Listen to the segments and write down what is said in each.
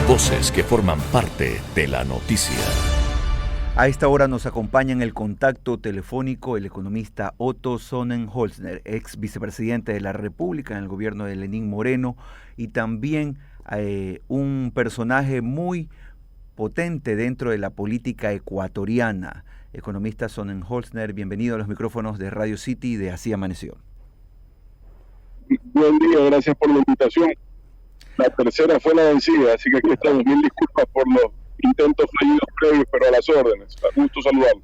Voces que forman parte de la noticia. A esta hora nos acompaña en el contacto telefónico el economista Otto Sonnenholzner, ex vicepresidente de la República en el gobierno de Lenín Moreno, y también un personaje muy potente dentro de la política ecuatoriana. Economista Sonnenholzner, bienvenido a los micrófonos de Radio City de Así Amaneció. Buen día, gracias por la invitación. La tercera fue la vencida, así que aquí estamos. Mil disculpas por los intentos fallidos previos, pero a las órdenes. Un gusto saludarlo.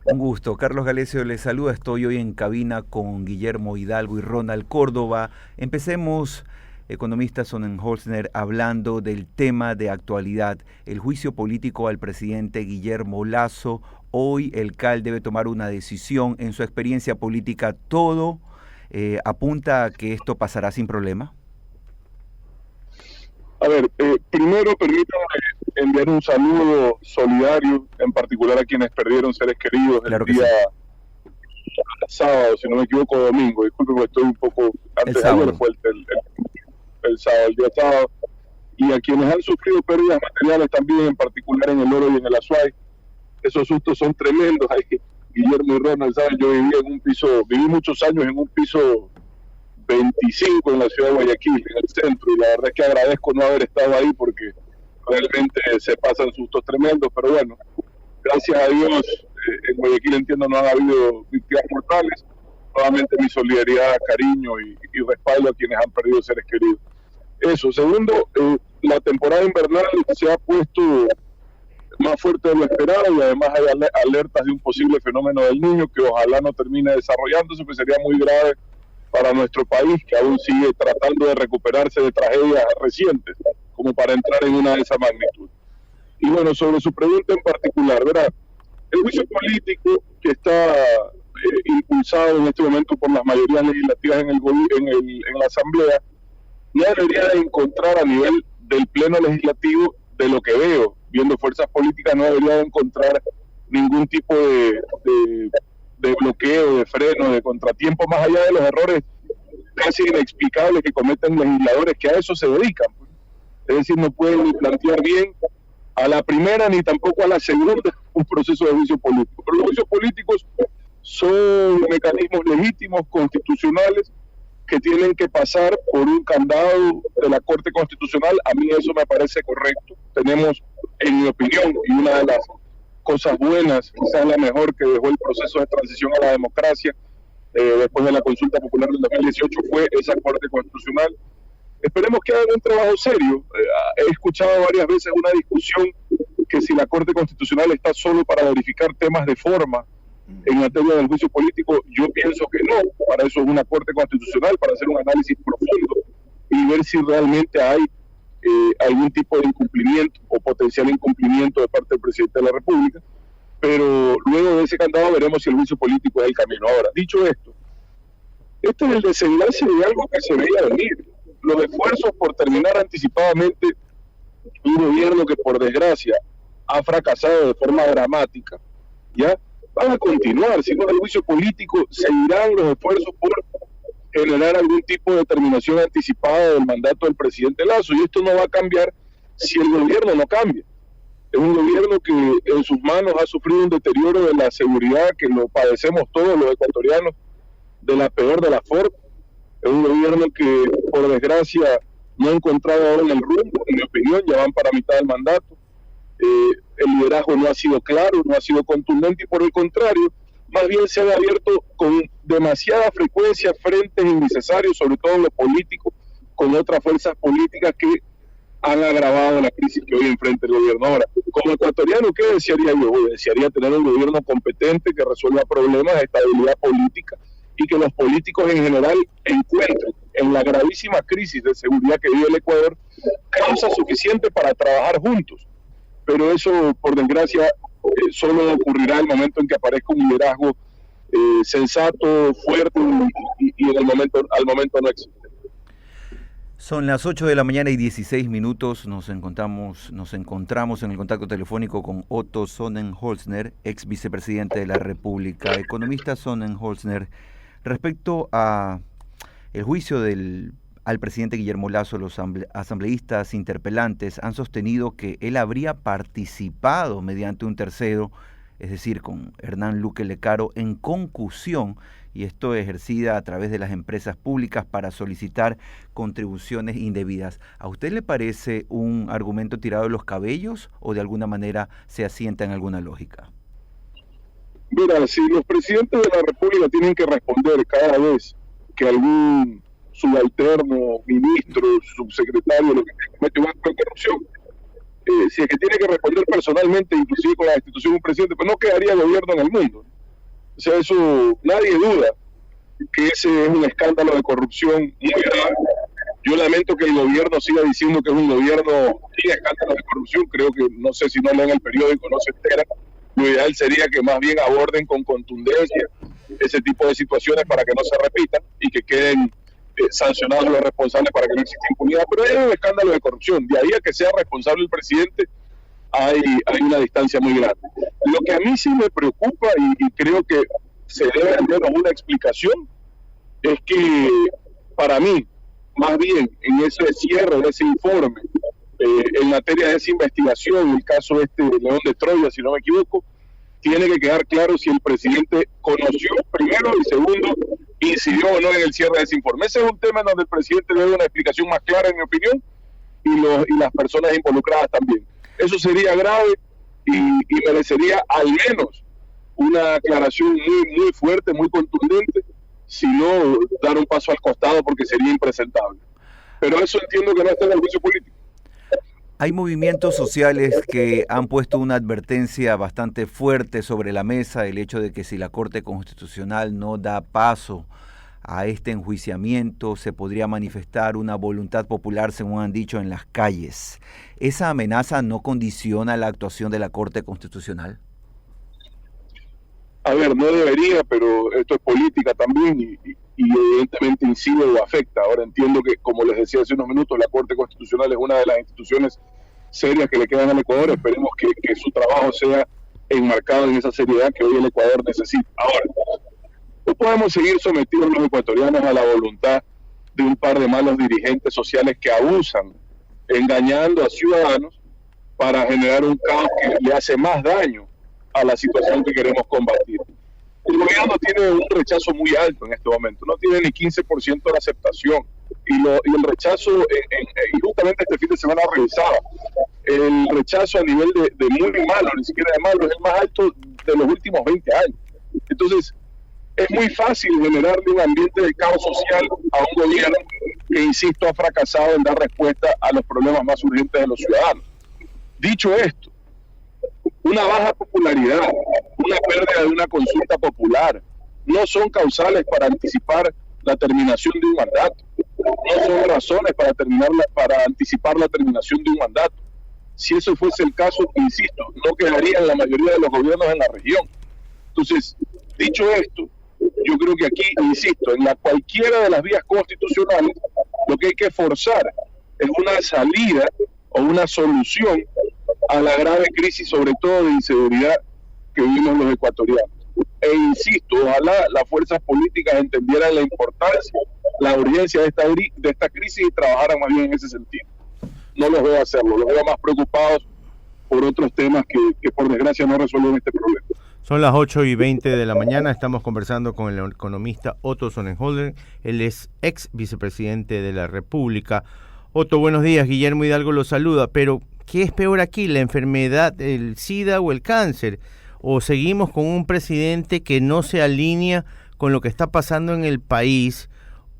Un gusto. Carlos Galecio les saluda. Estoy hoy en cabina con Guillermo Hidalgo y Ronald Córdoba. Empecemos, economista Sonnenholzner, hablando del tema de actualidad, el juicio político al presidente Guillermo Lasso. Hoy el CAL debe tomar una decisión. En su experiencia política, todo apunta a que esto pasará sin problema. A ver, primero permítanme enviar un saludo solidario, en particular a quienes perdieron seres queridos el día sábado, si no me equivoco, domingo. Disculpe, porque estoy un poco antes de ayer, fue el sábado, el día sábado. Y a quienes han sufrido pérdidas materiales también, en particular en el Oro y en el Azuay. Esos sustos son tremendos. Guillermo y Ronald saben, yo viví muchos años en un piso 25 en la ciudad de Guayaquil, en el centro, y la verdad es que agradezco no haber estado ahí porque realmente se pasan sustos tremendos, pero bueno, gracias a Dios, en Guayaquil entiendo no han habido víctimas mortales. Nuevamente mi solidaridad, cariño y respaldo a quienes han perdido seres queridos. Eso. Segundo, la temporada invernal se ha puesto más fuerte de lo esperado y además hay alertas de un posible fenómeno del Niño que ojalá no termine desarrollándose, pues sería muy grave para nuestro país, que aún sigue tratando de recuperarse de tragedias recientes, como para entrar en una de esa magnitud. Y bueno, sobre su pregunta en particular, ¿verdad? El juicio político que está impulsado en este momento por las mayorías legislativas en la Asamblea, no debería de encontrar a nivel del Pleno Legislativo, de lo que veo, viendo fuerzas políticas, no debería de encontrar ningún tipo de bloqueo, de freno, de contratiempo, más allá de los errores casi inexplicables que cometen legisladores que a eso se dedican. Es decir, no pueden ni plantear bien a la primera ni tampoco a la segunda un proceso de juicio político. Pero los juicios políticos son mecanismos legítimos, constitucionales, que tienen que pasar por un candado de la Corte Constitucional. A mí eso me parece correcto. Tenemos, en mi opinión, y una de las cosas buenas, quizás la mejor que dejó el proceso de transición a la democracia después de la consulta popular del 2018 fue esa Corte Constitucional. Esperemos que hagan un trabajo serio. He escuchado varias veces una discusión que si la Corte Constitucional está solo para verificar temas de forma en materia del juicio político. Yo pienso que no. Para eso es una Corte Constitucional, para hacer un análisis profundo y ver si realmente hay algún tipo de incumplimiento o potencial incumplimiento de parte del presidente de la República, pero luego de ese candado veremos si el juicio político es el camino. Ahora, dicho esto, este es el desenlace de algo que se veía venir. Los esfuerzos por terminar anticipadamente un gobierno que por desgracia ha fracasado de forma dramática, ya van a continuar. Si no, el juicio político seguirán los esfuerzos por generar algún tipo de terminación anticipada del mandato del presidente Lasso, y esto no va a cambiar si el gobierno no cambia. Es un gobierno que en sus manos ha sufrido un deterioro de la seguridad que lo padecemos todos los ecuatorianos de la peor de las formas. Es un gobierno que por desgracia no ha encontrado ahora en el rumbo, en mi opinión, ya van para mitad del mandato. El liderazgo no ha sido claro, no ha sido contundente, y por el contrario, más bien se han abierto con demasiada frecuencia frentes innecesarios, sobre todo en lo político, con otras fuerzas políticas que han agravado la crisis que hoy enfrenta el gobierno. Ahora, como ecuatoriano, ¿qué desearía yo? Desearía tener un gobierno competente que resuelva problemas de estabilidad política y que los políticos en general encuentren en la gravísima crisis de seguridad que vive el Ecuador causa suficiente para trabajar juntos. Pero eso, por desgracia, solo ocurrirá en el momento en que aparezca un liderazgo sensato, fuerte, y al momento no existe. Son las 8 de la mañana y 16 minutos. Nos encontramos en el contacto telefónico con Otto Sonnenholzner, ex vicepresidente de la República. Economista Sonnenholzner, respecto a el juicio al presidente Guillermo Lasso, los asambleístas interpelantes han sostenido que él habría participado mediante un tercero, es decir, con Hernán Luque Lecaro, en concusión, y esto ejercida a través de las empresas públicas para solicitar contribuciones indebidas. ¿A usted le parece un argumento tirado de los cabellos o de alguna manera se asienta en alguna lógica? Mira, si los presidentes de la República tienen que responder cada vez que algún subalterno, ministro, subsecretario, lo que comete un acto de corrupción, si es que tiene que responder personalmente, inclusive con la institución de un presidente, pues no quedaría gobierno en el mundo. O sea, eso nadie duda que ese es un escándalo de corrupción muy grave. Yo lamento que el gobierno siga diciendo que es un gobierno sin escándalos de corrupción. Creo que, no sé si no leen el periódico, no se enteran. Lo ideal sería que más bien aborden con contundencia ese tipo de situaciones para que no se repitan y que queden sancionados los responsables para que no exista impunidad. Pero es un escándalo de corrupción. De ahí a que sea responsable el presidente, hay una distancia muy grande. Lo que a mí sí me preocupa y creo que se debe dar una explicación es que para mí, más bien en ese cierre de ese informe, en materia de esa investigación, el caso León de Troya, si no me equivoco, tiene que quedar claro si el presidente conoció primero y segundo, incidió o no en el cierre de ese informe. Ese es un tema en donde el presidente debe una explicación más clara, en mi opinión, y las personas involucradas también. Eso sería grave y merecería al menos una aclaración muy fuerte, muy contundente, si no dar un paso al costado porque sería impresentable. Pero eso entiendo que no está en el juicio político. Hay movimientos sociales que han puesto una advertencia bastante fuerte sobre la mesa, el hecho de que si la Corte Constitucional no da paso a este enjuiciamiento, se podría manifestar una voluntad popular, según han dicho, en las calles. ¿Esa amenaza no condiciona la actuación de la Corte Constitucional? A ver, no debería, pero esto es política también y evidentemente incide o afecta. Ahora entiendo que, como les decía hace unos minutos, la Corte Constitucional es una de las instituciones serias que le quedan al Ecuador. Esperemos que su trabajo sea enmarcado en esa seriedad que hoy el Ecuador necesita. Ahora, no podemos seguir sometidos los ecuatorianos a la voluntad de un par de malos dirigentes sociales que abusan, engañando a ciudadanos para generar un caos que le hace más daño a la situación que queremos combatir. El gobierno tiene un rechazo muy alto en este momento, no tiene ni 15% de aceptación, y el rechazo, y justamente este fin de semana revisaba, el rechazo a nivel de muy malo, ni siquiera de malo, es el más alto de los últimos 20 años. Entonces, es muy fácil generarle un ambiente de caos social a un gobierno que, insisto, ha fracasado en dar respuesta a los problemas más urgentes de los ciudadanos. Dicho esto, una baja popularidad, una pérdida de una consulta popular, no son causales para anticipar la terminación de un mandato, no son razones para anticipar la terminación de un mandato. Si eso fuese el caso, insisto, no quedarían la mayoría de los gobiernos en la región. Entonces, dicho esto, yo creo que aquí, insisto, en cualquiera de las vías constitucionales, lo que hay que forzar es una salida o una solución a la grave crisis, sobre todo de inseguridad, que vivimos los ecuatorianos. E insisto, ojalá las fuerzas políticas entendieran la importancia, la urgencia de esta crisis y trabajaran más bien en ese sentido. No los veo hacerlo, los veo más preocupados por otros temas que por desgracia no resuelven este problema. Son las 8:20 de la mañana, estamos conversando con el economista Otto Sonnenholder, él es ex vicepresidente de la República. Otto, buenos días, Guillermo Hidalgo lo saluda, pero ¿qué es peor aquí, la enfermedad, el SIDA o el cáncer? ¿O seguimos con un presidente que no se alinea con lo que está pasando en el país?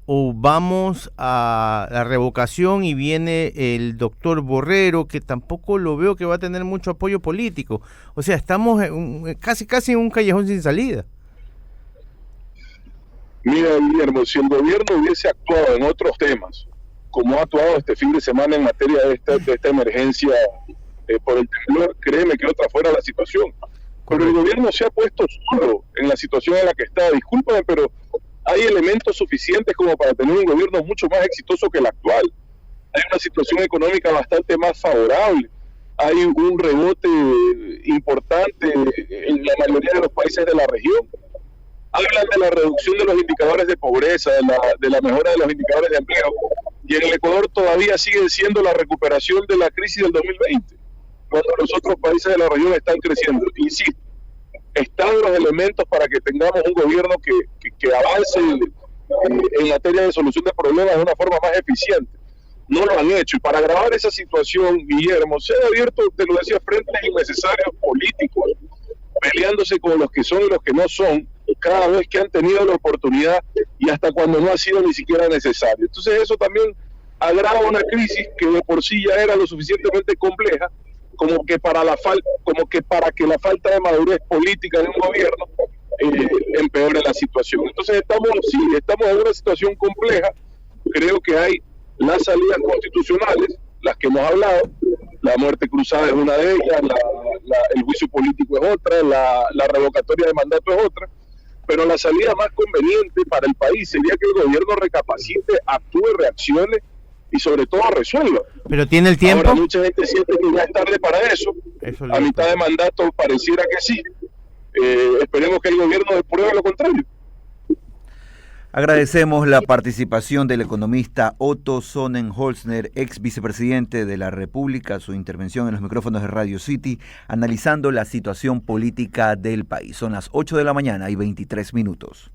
¿O vamos a la revocación y viene el doctor Borrero, que tampoco lo veo que va a tener mucho apoyo político? O sea, estamos casi en un callejón sin salida. Mira, Guillermo, si el gobierno hubiese actuado en otros temas, como ha actuado este fin de semana en materia de esta emergencia por el temblor, créeme que otra fuera la situación. Pero el gobierno se ha puesto solo en la situación en la que está. Discúlpame, pero hay elementos suficientes como para tener un gobierno mucho más exitoso que el actual. Hay una situación económica bastante más favorable. Hay un rebote importante en la mayoría de los países de la región. Hablan de la reducción de los indicadores de pobreza, de la mejora de los indicadores de empleo. y en el Ecuador todavía sigue siendo la recuperación de la crisis del 2020, cuando los otros países de la región están creciendo. Insisto, están los elementos para que tengamos un gobierno que avance en materia de solución de problemas de una forma más eficiente. No lo han hecho, y para agravar esa situación, Guillermo, se han abierto, te lo decía, frentes innecesarios políticos, peleándose con los que son y los que no son, cada vez que han tenido la oportunidad y hasta cuando no ha sido ni siquiera necesario. Entonces eso también agrava una crisis que de por sí ya era lo suficientemente compleja, como que para que la falta de madurez política de un gobierno empeore la situación. Entonces estamos en una situación compleja. Creo que hay las salidas constitucionales, las que hemos hablado, la muerte cruzada es una de ellas, el juicio político es otra, la revocatoria de mandato es otra, pero la salida más conveniente para el país sería que el gobierno recapacite, actúe, reaccione y sobre todo resuelva. ¿Pero tiene el tiempo? Ahora mucha gente siente que ya es tarde para eso, a mitad de mandato pareciera que sí. Esperemos que el gobierno pruebe lo contrario. Agradecemos la participación del economista Otto Sonnenholzner, ex vicepresidente de la República, su intervención en los micrófonos de Radio City, analizando la situación política del país. Son las 8 de la mañana y 23 minutos.